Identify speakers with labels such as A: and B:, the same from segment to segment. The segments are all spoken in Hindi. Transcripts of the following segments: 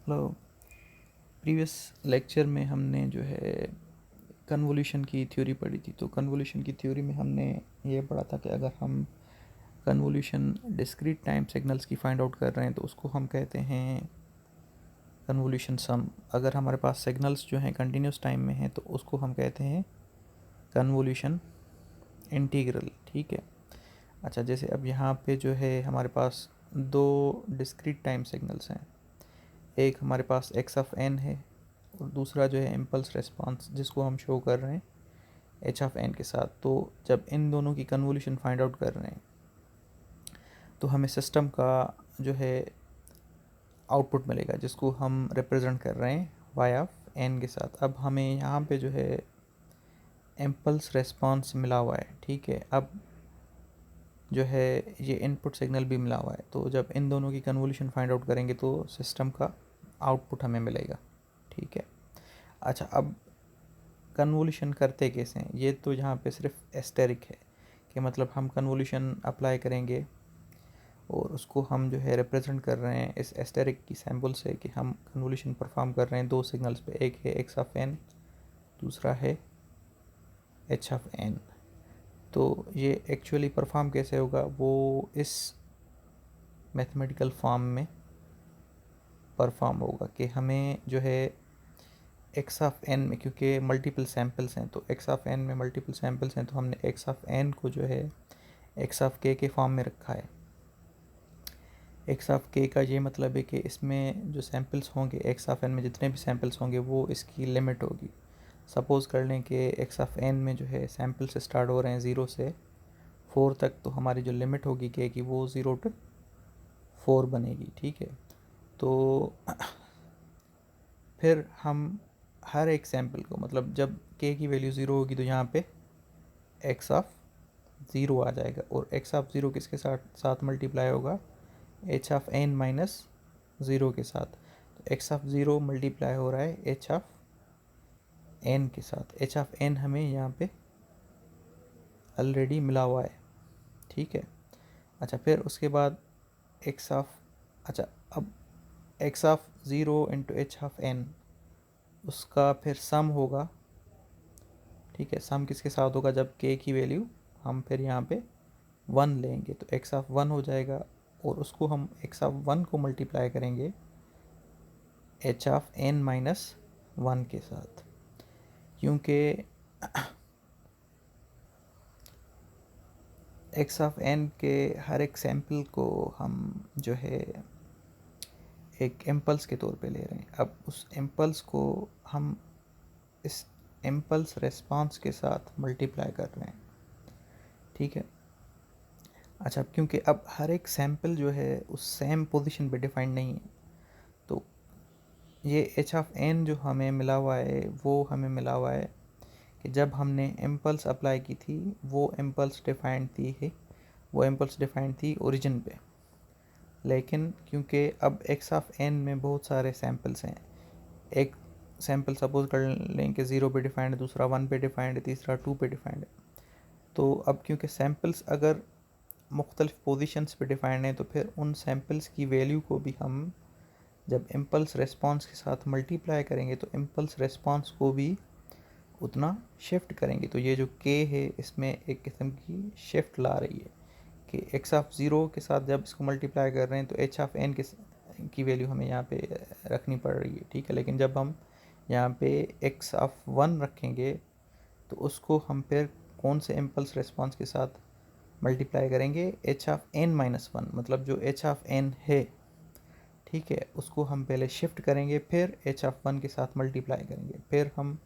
A: हेलो। प्रीवियस लेक्चर में हमने जो है कन्वोल्यूशन की थ्योरी पढ़ी थी। तो कन्वोल्यूशन की थ्योरी में हमने ये पढ़ा था कि अगर हम कन्वोल्यूशन डिस्क्रीट टाइम सिग्नल्स की फाइंड आउट कर रहे हैं तो उसको हम कहते हैं कन्वोल्यूशन सम। अगर हमारे पास सिग्नल्स जो हैं कंटिन्यूस टाइम में हैं तो उसको हम कहते हैं कन्वोल्यूशन इंटीग्रल। ठीक है। अच्छा, जैसे अब यहाँ पे जो है हमारे पास दो डिस्क्रीट टाइम सिग्नल्स हैं। एक हमारे पास एक्स ऑफ एन है और दूसरा जो है इम्पल्स रिस्पांस जिसको हम शो कर रहे हैं एच ऑफ एन के साथ। तो जब इन दोनों की कन्वोल्यूशन फाइंड आउट कर रहे हैं तो हमें सिस्टम का जो है आउटपुट मिलेगा जिसको हम रिप्रेजेंट कर रहे हैं वाई ऑफ एन के साथ। अब हमें यहाँ पे जो है इम्पल्स रिस्पांस मिला हुआ है। ठीक है। अब जो है ये इनपुट सिग्नल भी मिला हुआ है। तो जब इन दोनों की कन्वोल्यूशन फाइंड आउट करेंगे तो सिस्टम का आउटपुट हमें मिलेगा। ठीक है। अच्छा, अब कन्वोल्यूशन करते कैसे हैं, ये तो यहाँ पे सिर्फ एस्टेरिक है कि मतलब हम कन्वोल्यूशन अप्लाई करेंगे और उसको हम जो है रिप्रेजेंट कर रहे हैं इस एस्टेरिक की सैम्पल से कि हम कन्वोल्यूशन परफॉर्म कर रहे हैं दो सिग्नल्स पे। एक है एक्स ऑफ एन, दूसरा है एच ऑफ एन। तो ये एक्चुअली परफॉर्म कैसे होगा वो इस मैथमेटिकल फॉर्म में परफॉर्म होगा कि हमें जो है एक्स ऑफ एन में, क्योंकि मल्टीपल सैम्पल्स हैं तो एक्स ऑफ एन में मल्टीपल सैम्पल्स हैं तो हमने एक्स ऑफ एन को जो है एक्स ऑफ के फॉर्म में रखा है। एक्स ऑफ के का ये मतलब है कि इसमें जो सैम्पल्स होंगे एक्स ऑफ एन में जितने भी सैम्पल्स होंगे वो इसकी लिमिट होगी। सपोज़ कर लें कि एक्स ऑफ एन में जो है सैम्पल्स स्टार्ट हो रहे हैं 0 से 4 तक, तो हमारी जो लिमिट होगी के की वो 0 to 4 बनेगी। ठीक है। तो फिर हम हर एक सैम्पल को, मतलब जब के की वैल्यू 0 होगी तो यहाँ पे एक्स ऑफ 0 आ जाएगा और एक्स ऑफ 0 किसके साथ साथ मल्टीप्लाई होगा, एच ऑफ एन माइनस 0 के साथ। तो एक्स ऑफ 0 मल्टीप्लाई हो रहा है एच ऑफ एन के साथ। एच ऑफ एन हमें यहाँ पे ऑलरेडी मिला हुआ है। ठीक है। अच्छा, फिर उसके बाद एक्स ऑफ, अच्छा अब x of 0 into h of n उसका फिर सम होगा। ठीक है। सम किसके साथ होगा, जब के की वैल्यू हम फिर यहाँ पे 1 लेंगे तो एक्स ऑफ 1 हो जाएगा और उसको हम एक्स ऑफ 1 को मल्टीप्लाई करेंगे एच ऑफ एन माइनस 1 के साथ, क्योंकि एक्स ऑफ एन के हर एक सैम्पल को हम जो है एक इम्पल्स के तौर पे ले रहे हैं। अब उस इम्पल्स को हम इस इम्पल्स रेस्पॉन्स के साथ मल्टीप्लाई कर रहे हैं। ठीक है। अच्छा, क्योंकि अब हर एक सैम्पल जो है उस सेम पोजीशन पे डिफाइंड नहीं है तो ये एच ऑफ एन जो हमें मिला हुआ है वो हमें मिला हुआ है कि जब हमने इम्पल्स अप्लाई की थी वो इम्पल्स डिफाइंड थी ओरिजिन पे। लेकिन क्योंकि अब एक्स ऑफ एन में बहुत सारे सैम्पल्स हैं, एक सैम्पल सपोज कर लें कि 0 पे डिफाइंड है, दूसरा 1 पे डिफाइंड है, तीसरा 2 पे डिफाइंड है। तो अब क्योंकि सैम्पल्स अगर मुख्तलिफ पोजीशंस पे डिफाइंड है तो फिर उन सैम्पल्स की वैल्यू को भी हम जब इम्पल्स रेस्पॉन्स के साथ मल्टीप्लाई करेंगे तो इम्पल्स रेस्पॉन्स को भी उतना शिफ्ट करेंगे। तो ये जो के है इसमें एक किस्म की शिफ्ट ला रही है कि एक्स ऑफ 0 के साथ जब इसको मल्टीप्लाई कर रहे हैं तो एच ऑफ एन की वैल्यू हमें यहाँ पे रखनी पड़ रही है। ठीक है। लेकिन जब हम यहाँ पे एक्स ऑफ 1 रखेंगे तो उसको हम फिर कौन से इम्पल्स रेस्पॉन्स के साथ मल्टीप्लाई करेंगे, एच ऑफ एन माइनस 1, मतलब जो एच ऑफ एन है। ठीक है। उसको हम पहले शिफ्ट करेंगे फिर एच ऑफ 1 के साथ मल्टीप्लाई करेंगे, फिर हम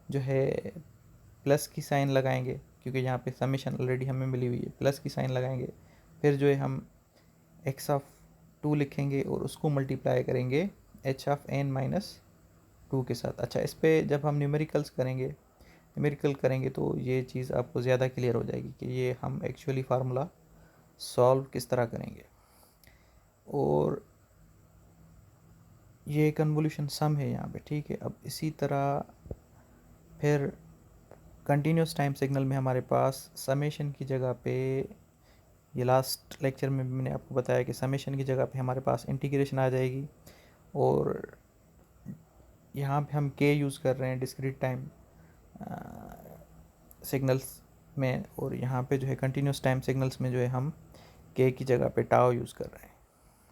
A: जो है प्लस की साइन लगाएंगे क्योंकि यहाँ पे समेशन ऑलरेडी हमें मिली हुई है, प्लस की साइन लगाएंगे। फिर जो है हम एक्स ऑफ 2 लिखेंगे और उसको मल्टीप्लाई करेंगे एच ऑफ एन माइनस 2 के साथ। अच्छा, इस पर जब हम न्यूमेरिकल करेंगे तो ये चीज़ आपको ज़्यादा क्लियर हो जाएगी कि ये हम एक्चुअली फार्मूला सॉल्व किस तरह करेंगे। और ये कन्वोल्यूशन सम है यहाँ पे। ठीक है। अब इसी तरह फिर कंटिन्यूस टाइम सिग्नल में हमारे पास समेशन की जगह पे, ये लास्ट लेक्चर में भी मैंने आपको बताया कि समेशन की जगह पे हमारे पास इंटीग्रेशन आ जाएगी और यहाँ पे हम के यूज़ कर रहे हैं डिस्क्रीट टाइम सिग्नल्स में, और यहाँ पे जो है कंटिन्यूस टाइम सिग्नल्स में जो है हम के की जगह पे टाओ यूज़ कर रहे हैं।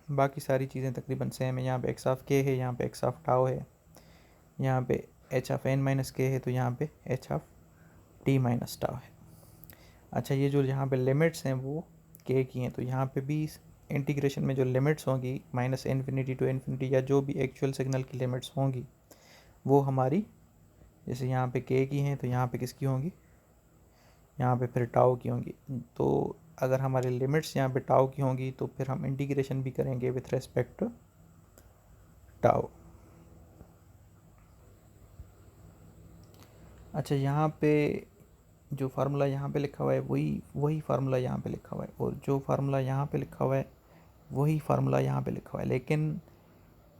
A: बाकी सारी चीज़ें तकरीबन सेम है। यहाँ पे एक्स ऑफ के है, यहाँ पे एक्स ऑफ टाओ है, यहाँ पे एच ऑफ एन माइनस के है, तो यहाँ पे H of T minus tau है। अच्छा, ये जो यहाँ पे लिमिट्स हैं वो के की हैं, तो यहाँ पे भी इंटीग्रेशन में जो लिमिट्स होंगी माइनस इन्फिनिटी टू इन्फिनिटी, या जो भी एक्चुअल सिग्नल की लिमिट्स होंगी वो हमारी, जैसे यहाँ पे के की हैं तो यहाँ पे किसकी होंगी, यहाँ पे फिर टाओ की होंगी। तो अगर हमारी लिमिट्स यहाँ पे टाओ की होंगी तो फिर हम इंटीग्रेशन भी करेंगे विथ रेस्पेक्ट टू टाओ। अच्छा, यहाँ पे जो फार्मूला यहाँ पे लिखा हुआ है वही फार्मूला यहाँ पे लिखा हुआ है, और जो फार्मूला यहाँ पे लिखा हुआ है वही फार्मूला यहाँ पे लिखा हुआ है, लेकिन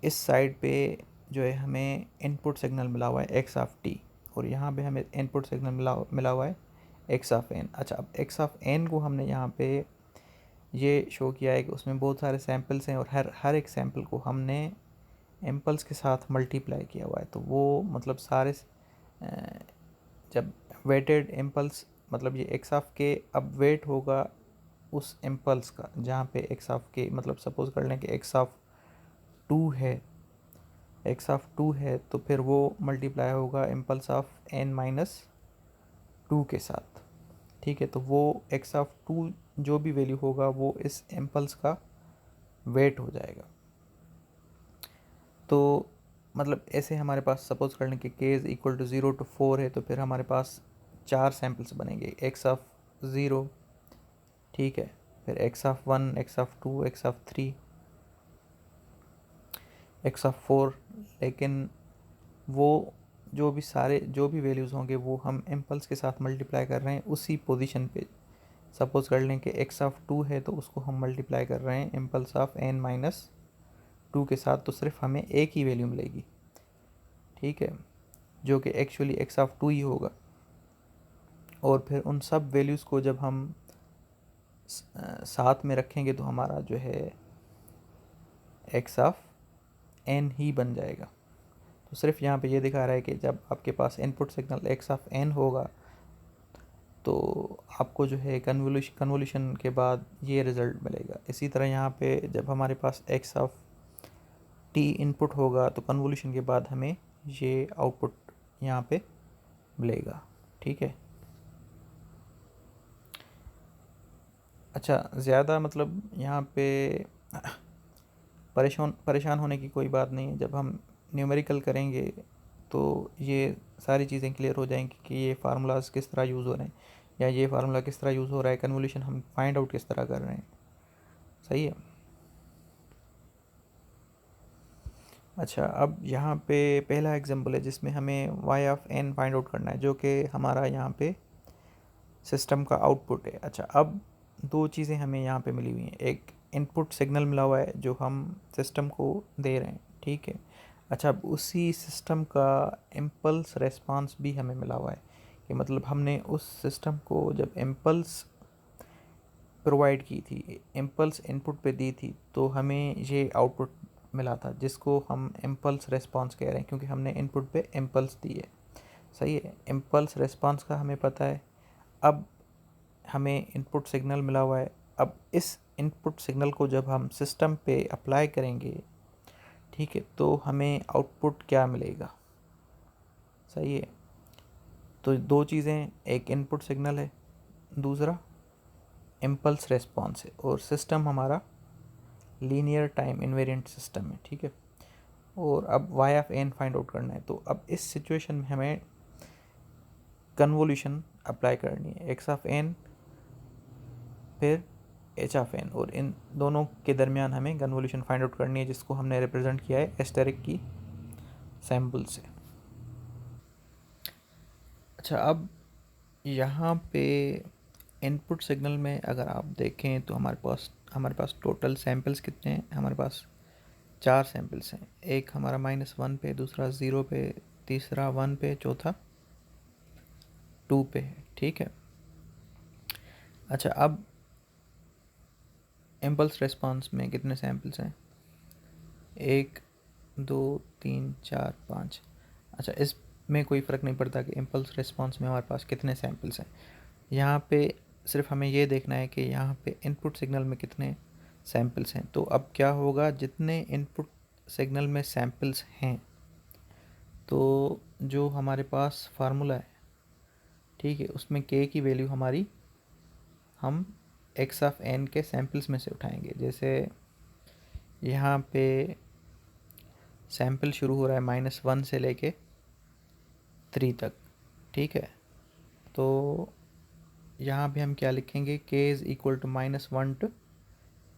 A: इस साइड पे जो है हमें इनपुट सिग्नल मिला हुआ है एक्स ऑफ टी, और यहाँ पे हमें इनपुट सिग्नल मिला हुआ है एक्स ऑफ एन। अच्छा, अब एक्स ऑफ एन को हमने यहाँ पे ये शो किया है कि उसमें बहुत सारे सैम्पल्स हैं, और हर एक सैम्पल को हमने इम्पल्स के साथ मल्टीप्लाई किया हुआ है। तो वो मतलब सारे जब वेटेड इम्पल्स, मतलब ये एक्स ऑफ के अब वेट होगा उस इम्पल्स का, जहाँ पे एक्स ऑफ के मतलब सपोज कर लें कि एक्स ऑफ टू है, एक्स ऑफ टू है, तो फिर वो मल्टीप्लाई होगा impulse of n minus two के साथ। ठीक है, तो वो एक्स ऑफ टू जो भी वैल्यू होगा वो इस इम्पल्स का वेट हो जाएगा। तो मतलब ऐसे हमारे पास सपोज कर लें कि के इज़ इक्वल टू 0 to 4 है, तो फिर हमारे पास 4 सैम्पल्स बनेंगे, एक्स ऑफ 0, ठीक है, फिर x of 1, x of 2, x of 3, x of 4। लेकिन वो जो भी वैल्यूज़ होंगे वो हम इम्पल्स के साथ मल्टीप्लाई कर रहे हैं उसी पोजीशन पे। सपोज कर लें कि एक्स ऑफ 2 है तो उसको हम मल्टीप्लाई कर रहे हैं इम्पल्स ऑफ एन माइनस 2 के साथ, तो सिर्फ हमें एक ही वैल्यू मिलेगी, ठीक है, जो कि एक्चुअली एक्स ऑफ 2 ही होगा। और फिर उन सब वैल्यूज़ को जब हम साथ में रखेंगे तो हमारा जो है एक्स ऑफ एन ही बन जाएगा। तो सिर्फ यहाँ पे ये दिखा रहा है कि जब आपके पास input signal x of n होगा तो आपको जो है कन्वोल्यूशन के बाद ये रिज़ल्ट मिलेगा। इसी तरह यहाँ पे जब हमारे पास एक्स ऑफ टी इनपुट होगा तो कन्वोल्यूशन के बाद हमें ये आउटपुट यहाँ पे मिलेगा, ठीक है। अच्छा, ज़्यादा मतलब यहाँ पे परेशान होने की कोई बात नहीं है। जब हम न्यूमेरिकल करेंगे तो ये सारी चीज़ें क्लियर हो जाएंगी कि ये फार्मूलाज किस तरह यूज़ हो रहे हैं, या ये फार्मूला किस तरह यूज़ हो रहा है, कन्वोल्यूशन हम फाइंड आउट किस तरह कर रहे हैं। सही है। अच्छा, अब यहाँ पे पहला एग्जांपल है जिसमें हमें y of n find out करना है, जो कि हमारा यहाँ पे सिस्टम का आउटपुट है। अच्छा, अब दो चीज़ें हमें यहाँ पे मिली हुई हैं, एक इनपुट सिग्नल मिला हुआ है जो हम सिस्टम को दे रहे हैं, ठीक है। अच्छा, अब उसी सिस्टम का इम्पल्स रेस्पॉन्स भी हमें मिला हुआ है, कि मतलब हमने उस सिस्टम को जब इम्पल्स प्रोवाइड की थी, इम्पल्स इनपुट पे दी थी, तो हमें ये आउटपुट मिला था जिसको हम इम्पल्स रेस्पॉन्स कह रहे हैं, क्योंकि हमने इनपुट पे इम्पल्स दी है। सही है, इम्पल्स रेस्पॉन्स का हमें पता है। अब हमें इनपुट सिग्नल मिला हुआ है, अब इस इनपुट सिग्नल को जब हम सिस्टम पे अप्लाई करेंगे, ठीक है, तो हमें आउटपुट क्या मिलेगा। सही है, तो दो चीज़ें, एक इनपुट सिग्नल है, दूसरा इम्पल्स रेस्पॉन्स है, और सिस्टम हमारा लीनियर टाइम इन्वेरिएंट सिस्टम है, ठीक है। और अब y of n find out करना है, तो अब इस सिचुएशन में हमें कन्वोल्यूशन अप्लाई करनी है, x ऑफ n फिर h ऑफ n, और इन दोनों के दरमियान हमें कन्वोल्यूशन फाइंड आउट करनी है, जिसको हमने रिप्रेजेंट किया है एस्टेरिक की सैम्पल से। अच्छा, अब यहाँ पे इनपुट सिग्नल में अगर आप देखें तो हमारे पास टोटल सैम्पल्स कितने हैं, हमारे पास 4 सैम्पल्स हैं। एक हमारा -1 पे, दूसरा 0 पे, तीसरा 1 पे, चौथा 2 पे है, ठीक है। अच्छा, अब इम्पल्स रेस्पॉन्स में कितने सैम्पल्स हैं, 1 2 3 4 5, अच्छा, इसमें कोई फ़र्क नहीं पड़ता कि इम्पल्स रिस्पॉन्स में हमारे पास कितने सैम्पल्स हैं। यहाँ पे सिर्फ हमें ये देखना है कि यहाँ पे इनपुट सिग्नल में कितने सैम्पल्स हैं। तो अब क्या होगा, जितने इनपुट सिग्नल में सैम्पल्स हैं, तो जो हमारे पास फार्मूला है, ठीक है, उसमें k की वैल्यू हमारी हम x ऑफ n के सैम्पल्स में से उठाएंगे। जैसे यहाँ पे सैम्पल शुरू हो रहा है -1 से लेके 3 तक, ठीक है। तो यहाँ पे हम क्या लिखेंगे, k is equal to -1 to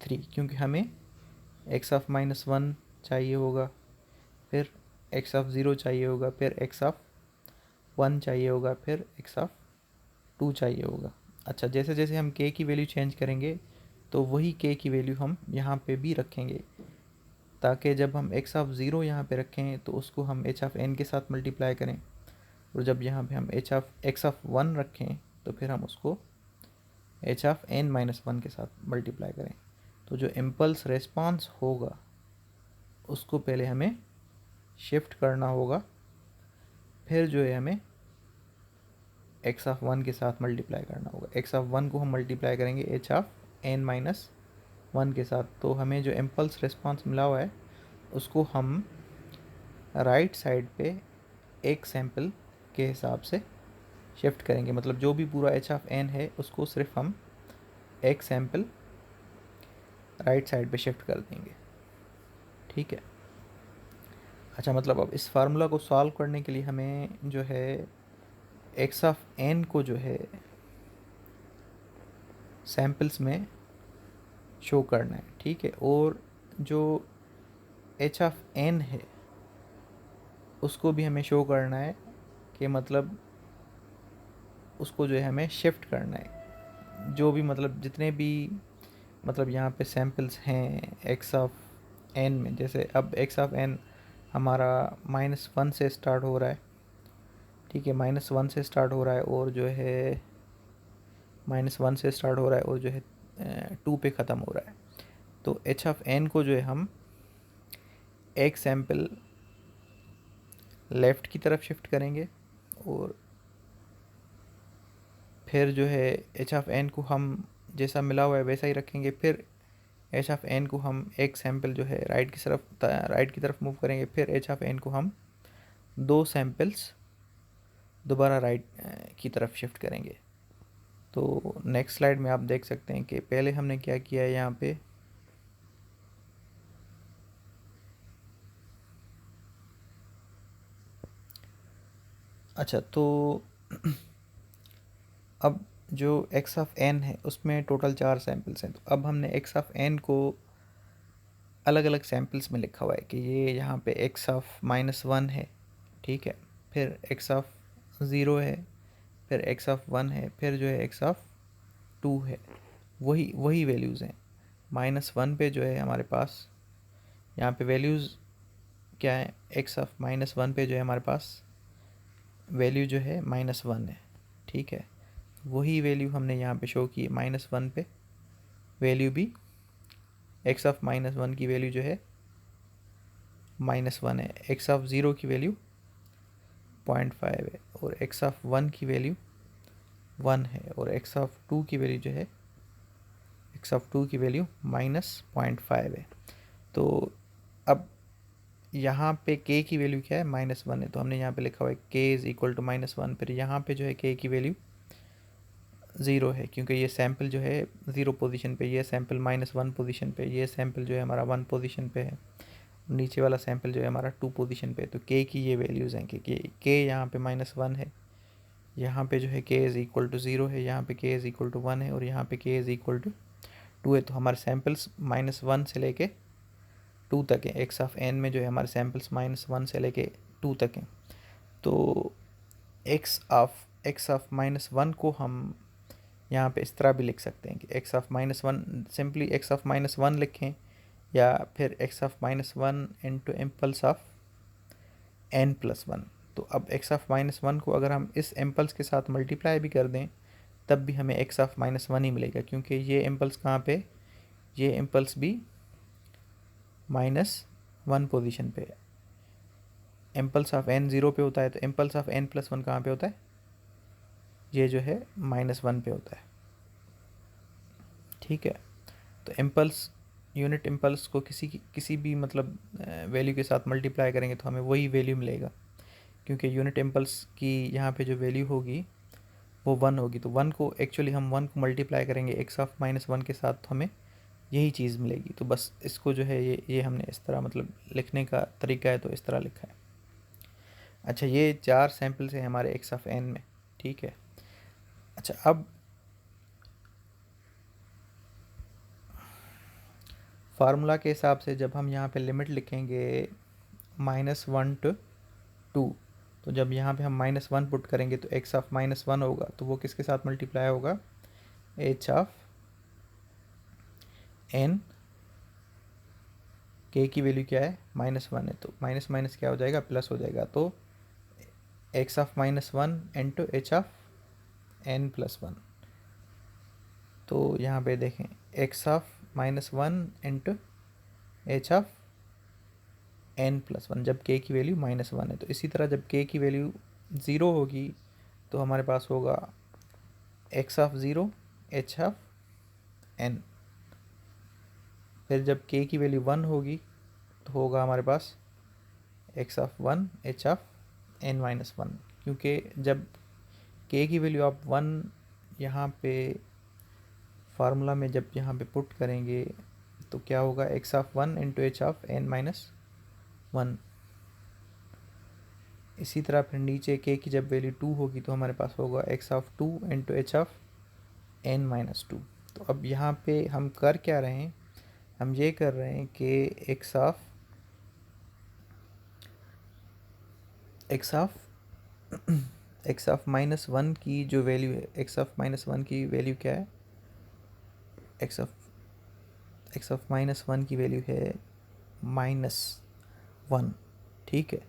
A: 3, क्योंकि हमें x ऑफ -1 चाहिए होगा, फिर x ऑफ 0 चाहिए होगा, फिर x ऑफ 1 चाहिए होगा, फिर x ऑफ 2 चाहिए होगा। अच्छा, जैसे जैसे हम k की वैल्यू चेंज करेंगे तो वही k की वैल्यू हम यहाँ पे भी रखेंगे, ताकि जब हम x ऑफ 0 यहाँ पे रखें तो उसको हम h ऑफ n के साथ मल्टीप्लाई करें, और जब यहाँ पे हम x ऑफ 1 रखें तो फिर हम उसको h ऑफ n-1 के साथ मल्टीप्लाई करें। तो जो इम्पल्स रेस्पॉन्स होगा उसको पहले हमें शिफ्ट करना होगा, फिर जो है हमें x ऑफ 1 के साथ मल्टीप्लाई करना होगा। x ऑफ 1 को हम मल्टीप्लाई करेंगे h ऑफ n-1 के साथ। तो हमें जो इम्पल्स रिस्पांस मिला हुआ है उसको हम राइट साइड पे एक सैम्पल के हिसाब से शिफ्ट करेंगे, मतलब जो भी पूरा h ऑफ n है उसको सिर्फ हम एक सैम्पल राइट साइड पे शिफ्ट कर देंगे, ठीक है। अच्छा, मतलब अब इस फार्मूला को सॉल्व करने के लिए हमें जो है x ऑफ n को जो है सैम्पल्स में शो करना है, ठीक है, और जो h ऑफ n है उसको भी हमें शो करना है, कि मतलब उसको जो है हमें शिफ्ट करना है। जो भी मतलब जितने भी मतलब यहाँ पे सैम्पल्स हैं x ऑफ n में, जैसे अब x ऑफ n हमारा -1 से स्टार्ट हो रहा है, ठीक है, -1 से स्टार्ट हो रहा है, और जो है -1 से स्टार्ट हो रहा है और जो है 2 पे ख़त्म हो रहा है। तो h ऑफ n को जो है हम एक सैम्पल लेफ़्ट की तरफ शिफ्ट करेंगे, और फिर जो है h ऑफ n को हम जैसा मिला हुआ है वैसा ही रखेंगे। फिर h ऑफ n को हम एक सैम्पल जो है राइट की तरफ मूव करेंगे। फिर h ऑफ n को हम 2 सैम्पल्स दोबारा राइट की तरफ शिफ्ट करेंगे। तो नेक्स्ट स्लाइड में आप देख सकते हैं कि पहले हमने क्या किया है यहाँ पे, अच्छा, तो अब जो x ऑफ n है उसमें टोटल 4 सैम्पल्स हैं। तो अब हमने x ऑफ n को अलग अलग सैम्पल्स में लिखा हुआ है कि ये यहाँ पे x ऑफ -1 है, ठीक है, फिर x ऑफ 0 है, फिर x ऑफ 1 है, फिर जो है x ऑफ 2 है। वही वही वैल्यूज़ हैं। -1 पे जो है हमारे पास यहाँ पे वैल्यूज़ क्या है, x ऑफ -1 पे जो है हमारे पास वैल्यू जो है -1 है, ठीक है। वही वैल्यू हमने यहाँ पे शो की -1 पे वैल्यू भी x ऑफ -1 की वैल्यू जो है -1 है, x ऑफ 0 की वैल्यू 0.5 है, और x ऑफ 1 की वैल्यू 1 है, और x ऑफ 2 की वैल्यू जो है -0.5 है। तो अब यहाँ पे k की वैल्यू क्या है, -1 है, तो हमने यहाँ पे लिखा हुआ है k इज़ इक्वल टू -1। फिर यहाँ पे जो है k की वैल्यू 0 है, क्योंकि ये सैम्पल जो है 0 पोजीशन पे, ये सैम्पल -1 पोजीशन पे, ये सैम्पल जो है हमारा 1 पोजीशन पे है, नीचे वाला सैम्पल जो है हमारा 2 पोजीशन पे है। तो k की ये वैल्यूज़ हैं कि k यहाँ पे -1 है, यहाँ पे जो है k इज़ इक्वल टू 0 है, यहाँ पे k इज़ इक्वल टू 1 है, और यहाँ पे k इज़ इक्वल टू 2 है। तो हमारे सैम्पल्स -1 से लेके 2 तक हैं। x ऑफ n में जो है हमारे सैम्पल्स -1 से लेके 2 तक हैं। तो x ऑफ -1 को हम यहाँ पे इस तरह भी लिख सकते हैं कि x of -1 simply x of -1 लिखें, या फिर x of -1 into impulse of n+1। तो अब x ऑफ -1 को अगर हम इस इम्पल्स के साथ मल्टीप्लाई भी कर दें तब भी हमें x ऑफ -1 ही मिलेगा, क्योंकि ये इम्पल्स कहाँ पे, ये इम्पल्स भी -1 पोजीशन पे है। इम्पल्स ऑफ n 0 पे होता है, तो इम्पल्स ऑफ n+1 कहाँ पे होता है? ये जो है -1 पे होता है, ठीक है। तो इम्पल्स, यूनिट इम्पल्स को किसी भी मतलब वैल्यू के साथ मल्टीप्लाई करेंगे तो हमें वही वैल्यू मिलेगा, क्योंकि यूनिट इम्पल्स की यहाँ पे जो वैल्यू होगी वो 1 होगी। तो 1 को एक्चुअली हम 1 को मल्टीप्लाई करेंगे x(-1) के साथ, तो हमें यही चीज़ मिलेगी। तो बस इसको जो है ये हमने इस तरह मतलब लिखने का तरीका है, तो इस तरह लिखा है। अच्छा, ये 4 सैम्पल्स हैं हमारे x(n) में, ठीक है। अच्छा, अब फार्मूला के हिसाब से जब हम यहाँ पे लिमिट लिखेंगे -1 to 2, तो जब यहाँ पे हम -1 पुट करेंगे तो x(-1) होगा, तो वो किसके साथ मल्टीप्लाई होगा? h(n), k की वैल्यू क्या है? -1 है, तो माइनस माइनस क्या हो जाएगा? प्लस हो जाएगा। तो x(-1) इंटू h(n+1), तो यहाँ पे देखें x(-1) इंटू h(n+1), जब k की वैल्यू -1 है। तो इसी तरह जब k की वैल्यू 0 होगी तो हमारे पास होगा x(0) h(n). फिर जब k की वैल्यू 1 होगी तो होगा हमारे पास x(1) h(n-1), क्योंकि जब k की वैल्यू आप 1 यहाँ पे फार्मूला में जब यहाँ पे पुट करेंगे तो क्या होगा? x(1) into h(n-1). इसी तरह फिर नीचे k की जब वैल्यू 2 होगी तो हमारे पास होगा x(2) इंटू h(n-2). तो अब यहाँ पे हम कर क्या रहे हैं? हम ये कर रहे हैं कि x ऑफ -1 की जो वैल्यू है, x(-1) की वैल्यू क्या है? x ऑफ -1 की वैल्यू है -1, ठीक है।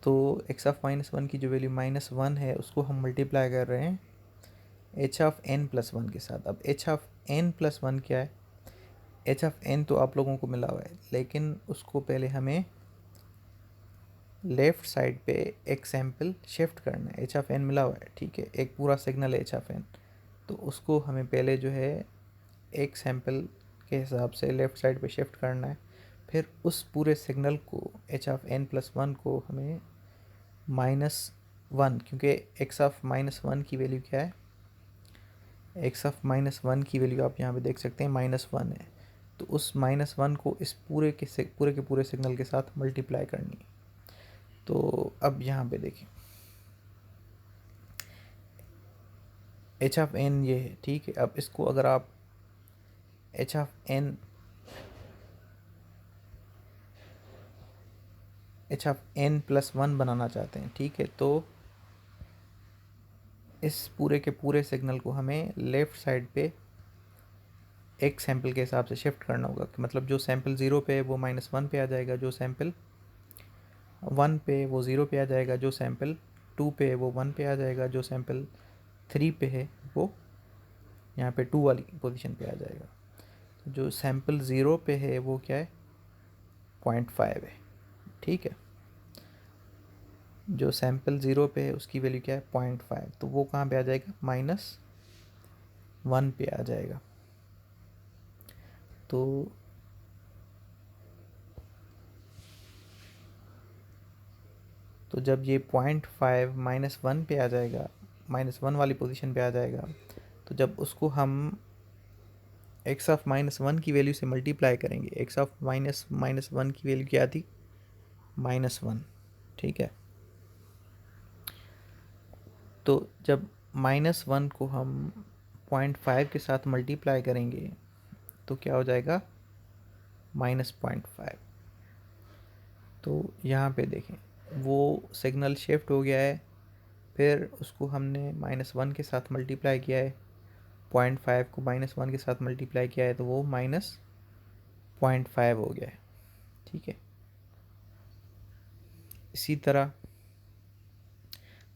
A: तो x ऑफ -1 की जो वैल्यू -1 है उसको हम मल्टीप्लाई कर रहे हैं h(n+1) के साथ। अब h(n+1) क्या है? h(n) तो आप लोगों को मिला हुआ है, लेकिन उसको पहले हमें लेफ़्ट साइड पे एक सैम्पल शिफ्ट करना है। h(n) मिला हुआ है, ठीक है, एक पूरा सिग्नल है h(n), तो उसको हमें पहले जो है एक सैम्पल के हिसाब से लेफ़्ट साइड पे शिफ्ट करना है। फिर उस पूरे सिग्नल को h(n+1) को हमें -1, क्योंकि x ऑफ -1 की वैल्यू क्या है? x ऑफ -1 की वैल्यू आप यहाँ पे देख सकते हैं -1 है, तो उस -1 को इस पूरे के पूरे सिग्नल के साथ मल्टीप्लाई करनी है। तो अब यहाँ पे देखिए h(n) ये है, ठीक है। अब इसको अगर आप h(n+1) बनाना चाहते हैं, ठीक है, तो इस पूरे के पूरे सिग्नल को हमें लेफ़्ट साइड पे एक सैम्पल के हिसाब से शिफ्ट करना होगा, कि मतलब जो सैम्पल 0 पे है वो -1 पे आ जाएगा, जो सैम्पल 1 पे वो 0 पे आ जाएगा, जो सैम्पल 2 पे है वो 1 पे आ जाएगा, जो सैम्पल 3 पे है वो यहाँ पे 2 वाली पोजीशन पे आ जाएगा। तो जो सैम्पल 0 पे है वो क्या है? 0.5 है, ठीक है। जो सैम्पल 0 पे है उसकी वैल्यू क्या है? 0.5, तो वो कहाँ पे आ जाएगा? -1 पे आ जाएगा। तो जब ये 0.5 -1 पे आ जाएगा, -1 वाली पोजीशन पे आ जाएगा, तो जब उसको हम x ऑफ -1 की वैल्यू से मल्टीप्लाई करेंगे, x ऑफ -1 की वैल्यू क्या थी? -1, ठीक है। तो जब -1 को हम 0.5 के साथ मल्टीप्लाई करेंगे तो क्या हो जाएगा? -0.5। तो यहाँ पे देखें वो सिग्नल शिफ्ट हो गया है, फिर उसको हमने -1 के साथ मल्टीप्लाई किया है, 0.5 को -1 के साथ मल्टीप्लाई किया है, तो वो -0.5 हो गया है, ठीक है। इसी तरह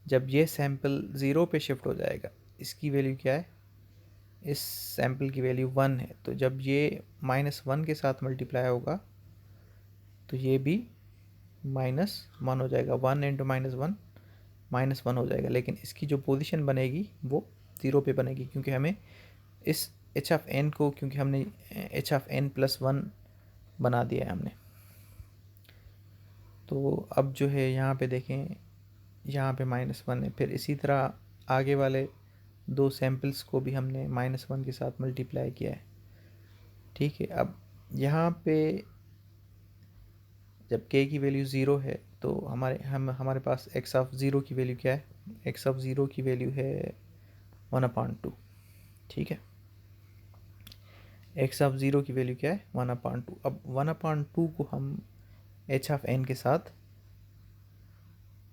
A: जब ये सैम्पल 0 पे शिफ्ट हो जाएगा, इसकी वैल्यू क्या है? इस सैम्पल की वैल्यू 1 है, तो जब ये -1 के साथ मल्टीप्लाई होगा तो ये भी -1 हो जाएगा, 1 इंटू -1 -1 हो जाएगा, लेकिन इसकी जो पोजीशन बनेगी वो 0 पे बनेगी, क्योंकि हमें इस एच ऑफ एन को, क्योंकि हमने एच ऑफ एन प्लस 1 बना दिया है हमने। तो अब जो है यहाँ पे देखें, यहाँ पे -1 है, फिर इसी तरह आगे वाले 2 सैम्पल्स को भी हमने -1 के साथ मल्टीप्लाई किया है। ठीक है, अब यहाँ पे जब k की वैल्यू 0 है तो हमारे पास x ऑफ 0 की वैल्यू क्या है? x ऑफ 0 की वैल्यू है 1/2। ठीक है, x ऑफ 0 की वैल्यू क्या है? 1/2। अब 1/2 को हम h ऑफ n के साथ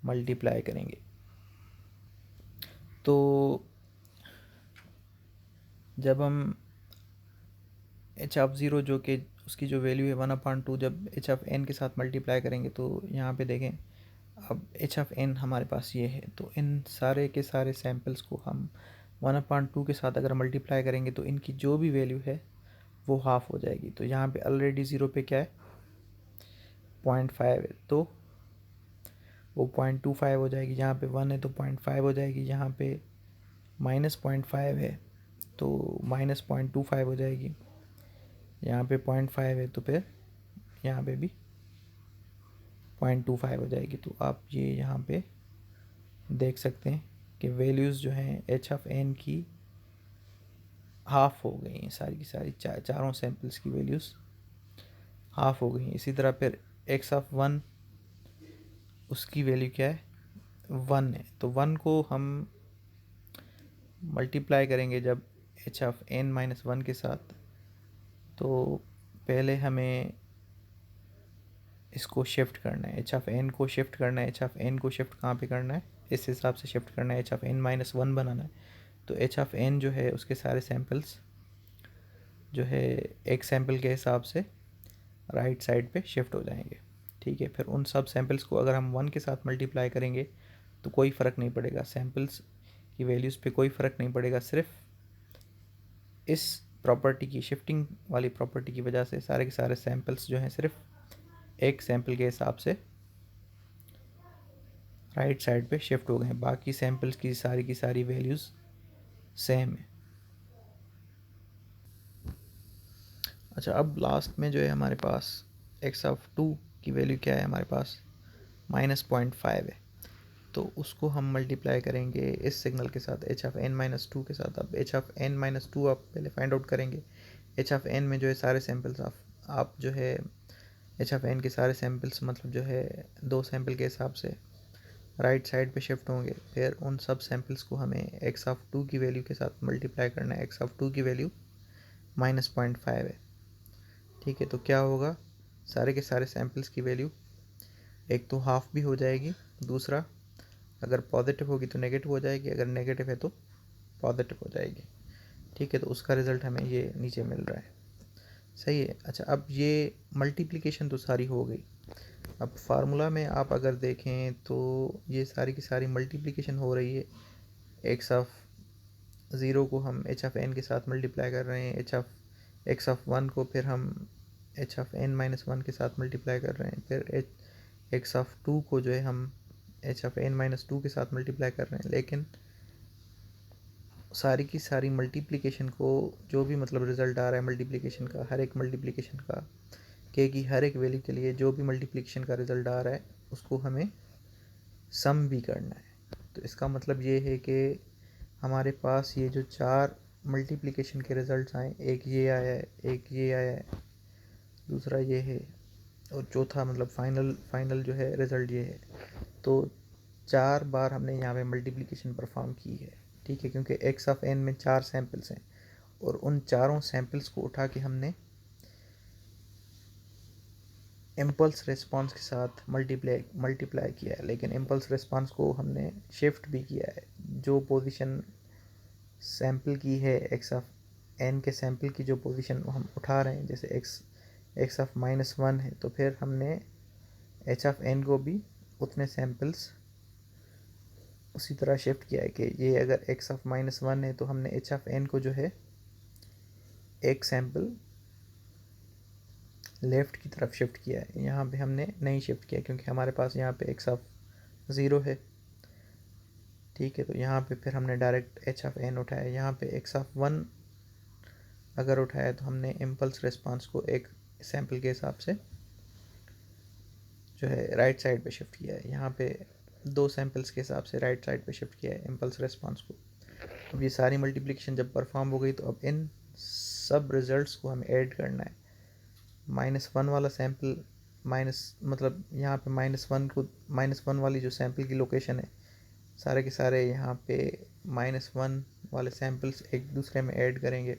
A: मल्टीप्लाई करेंगे। तो जब हम h ऑफ 0 जो कि उसकी जो वैल्यू है 1/2, जब h ऑफ n के साथ मल्टीप्लाई करेंगे तो यहाँ पे देखें, अब h ऑफ n हमारे पास ये है, तो इन सारे के सारे सैम्पल्स को हम 1/2 के साथ अगर मल्टीप्लाई करेंगे तो इनकी जो भी वैल्यू है वो हाफ हो जाएगी। तो यहाँ पे ऑलरेडी 0 पे क्या है? 0.5 है, तो वो 0.25 हो जाएगी। यहाँ पे 1 है तो 0.5 हो जाएगी। यहाँ पे -0.5 है तो -0.25 हो जाएगी। यहाँ पे 0.5 है तो फिर यहाँ पे भी 0.25 हो जाएगी। तो आप ये यहाँ पे देख सकते हैं कि वैल्यूज़ जो हैं एच ऑफ एन की हाफ हो गई हैं, सारी की सारी चारों सैम्पल्स की वैल्यूज़ हाफ हो गई हैं। इसी तरह फिर एक्स ऑफ 1, उसकी वैल्यू क्या है? 1 है, तो 1 को हम मल्टीप्लाई करेंगे जब एच ऑफ एन -1 के साथ, तो पहले हमें इसको शिफ्ट करना है, एच ऑफ एन को शिफ्ट करना है। एच ऑफ एन को शिफ्ट कहाँ पे करना है? इस हिसाब से शिफ्ट करना है, एच ऑफ एन -1 बनाना है। तो एच ऑफ एन जो है उसके सारे सैम्पल्स जो है एक सैम्पल के हिसाब से राइट साइड पे शिफ्ट हो जाएंगे। ठीक है, फिर उन सब सैम्पल्स को अगर हम 1 के साथ मल्टीप्लाई करेंगे तो कोई फ़र्क नहीं पड़ेगा, सैम्पल्स की वैल्यूज़ पे कोई फ़र्क नहीं पड़ेगा। सिर्फ इस प्रॉपर्टी की, शिफ्टिंग वाली प्रॉपर्टी की वजह से सारे के सारे सैम्पल्स जो हैं सिर्फ एक सैम्पल के हिसाब से राइट साइड पे शिफ्ट हो गए हैं। बाकी सैम्पल्स की सारी वैल्यूज़ सेम है। अच्छा, अब लास्ट में जो है हमारे पास x ऑफ 2 की वैल्यू क्या है? हमारे पास -0.5 है, तो उसको हम मल्टीप्लाई करेंगे इस सिग्नल के साथ, h ऑफ n-2 के साथ। अब h ऑफ n-2 आप पहले फाइंड आउट करेंगे। h ऑफ n में जो है सारे सैम्पल्स आप जो है h ऑफ n के सारे सैम्पल्स मतलब जो है 2 सैम्पल के हिसाब से राइट साइड पे शिफ्ट होंगे। फिर उन सब सैम्पल्स को हमें x ऑफ 2 की वैल्यू के साथ मल्टीप्लाई करना है। x ऑफ 2 की वैल्यू -0.5 है। ठीक है, तो क्या होगा? सारे के सारे सैम्पल्स की वैल्यू एक तो हाफ भी हो जाएगी, दूसरा अगर पॉजिटिव होगी तो नेगेटिव हो जाएगी, अगर नेगेटिव है तो पॉजिटिव हो जाएगी। ठीक है, तो उसका रिज़ल्ट हमें ये नीचे मिल रहा है। सही है। अच्छा, अब ये मल्टीप्लिकेशन तो सारी हो गई। अब फार्मूला में आप अगर देखें तो ये सारी की सारी मल्टीप्लिकेशन हो रही है। एक्स ऑफ 0 को हम एच ऑफ एन के साथ मल्टीप्लाई कर रहे हैं, एक्स ऑफ 1 को फिर हम एच ऑफ n-1 के साथ मल्टीप्लाई कर रहे हैं, फिर एक्स ऑफ 2 को जो है हम एच ऑफ n-2 के साथ मल्टीप्लाई कर रहे हैं। लेकिन सारी की सारी मल्टीप्लिकेशन को जो भी मतलब रिज़ल्ट आ रहा है मल्टीप्लिकेशन का, हर एक मल्टीप्लिकेशन का, के की हर एक वैल्यू के लिए जो भी मल्टीप्लिकेशन का रिज़ल्ट आ रहा है उसको हमें सम भी करना है। तो इसका मतलब ये है कि हमारे पास ये जो 4 मल्टीप्लिकेशन के रिज़ल्ट आए, एक ये आया है, एक ये आया है, दूसरा ये है, और चौथा मतलब फाइनल जो है रिज़ल्ट ये है। तो 4 बार हमने यहाँ पे मल्टीप्लिकेशन परफॉर्म की है। ठीक है, क्योंकि एक्स ऑफ एन में 4 सैम्पल्स हैं और उन चारों सैम्पल्स को उठा के हमने इम्पल्स रिस्पांस के साथ मल्टीप्लाई किया है। लेकिन इम्पल्स रिस्पांस को हमने शिफ्ट भी किया है। जो पोजीशन सैम्पल की है, एक्स ऑफ एन के सैम्पल की जो पोजीशन हम उठा रहे हैं, जैसे एक्स ऑफ -1 है, तो फिर हमने एच ऑफ एन को भी उतने सैम्पल्स उसी तरह शिफ्ट किया है कि ये अगर एक्स ऑफ -1 है तो हमने एच ऑफ एन को जो है एक सैम्पल लेफ़्ट की तरफ शिफ्ट किया है, यहाँ पे हमने नहीं शिफ्ट किया क्योंकि हमारे पास यहाँ पे x ऑफ 0 है। ठीक है, तो यहाँ पे फिर हमने डायरेक्ट h ऑफ n उठाया। यहाँ पे x ऑफ 1 अगर उठाया तो हमने इम्पल्स रिस्पांस को एक सैम्पल के हिसाब से जो है राइट साइड पे शिफ्ट किया है। यहाँ पे 2 सैम्पल्स के हिसाब से राइट साइड पे शिफ्ट किया है इम्पल्स रिस्पांस को। अब ये सारी मल्टीप्लिकेशन जब परफॉर्म हो गई तो अब इन सब रिजल्ट्स को हमें ऐड करना है। -1 वाला सैम्पल मतलब यहाँ पे -1 वाली जो सैम्पल की लोकेशन है, सारे के सारे यहाँ पे -1 वाले सैम्पल्स एक दूसरे में ऐड करेंगे।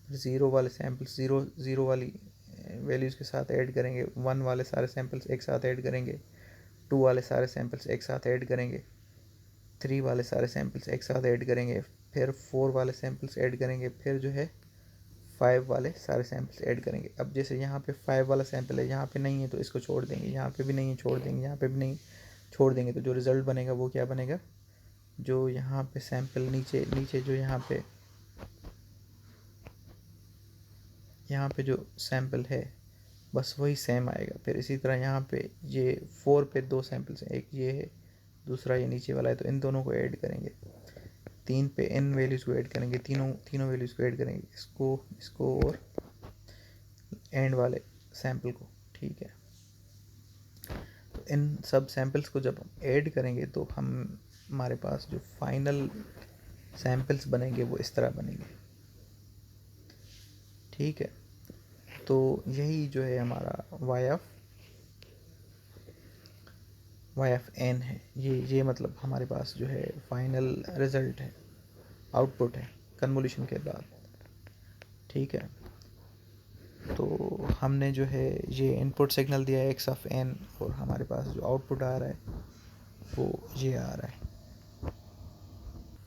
A: फिर 0 वाले सैम्पल्स 0 वाली वैल्यूज़ के साथ ऐड करेंगे। 1 वाले सारे सैम्पल्स एक साथ ऐड करेंगे। 2 वाले सारे सैम्पल्स एक साथ ऐड करेंगे। 3 वाले सारे सैम्पल्स एक साथ ऐड करेंगे। फिर 4 वाले सैम्पल्स ऐड करेंगे। फिर जो है 5 वाले सारे सैम्पल्स ऐड करेंगे। अब जैसे यहाँ पे 5 वाला सैम्पल है, यहाँ पे नहीं है तो इसको छोड़ देंगे, यहाँ पे भी नहीं है छोड़ देंगे, यहाँ पे भी नहीं छोड़ देंगे। तो जो रिज़ल्ट बनेगा वो क्या बनेगा, जो यहाँ पे सैम्पल नीचे जो यहाँ पे जो सैम्पल है बस वही सेम आएगा। फिर इसी तरह यहाँ पे ये 4 पे 2 सैम्पल्स हैं, एक ये है, दूसरा ये नीचे वाला है, तो इन दोनों को ऐड करेंगे। 3 पे इन वैल्यूज़ को ऐड करेंगे, तीनों वैल्यूज़ को ऐड करेंगे, इसको और एंड वाले सैम्पल को। ठीक है, तो इन सब सैम्पल्स को जब हम ऐड करेंगे तो हमारे पास जो फाइनल सैम्पल्स बनेंगे वो इस तरह बनेंगे। ठीक है, तो यही जो है हमारा y ऑफ n है। ये मतलब हमारे पास जो है फाइनल रिज़ल्ट है, आउटपुट है कन्वोल्यूशन के बाद। ठीक है, तो हमने जो है ये इनपुट सिग्नल दिया है x ऑफ n और हमारे पास जो आउटपुट आ रहा है वो ये आ रहा है।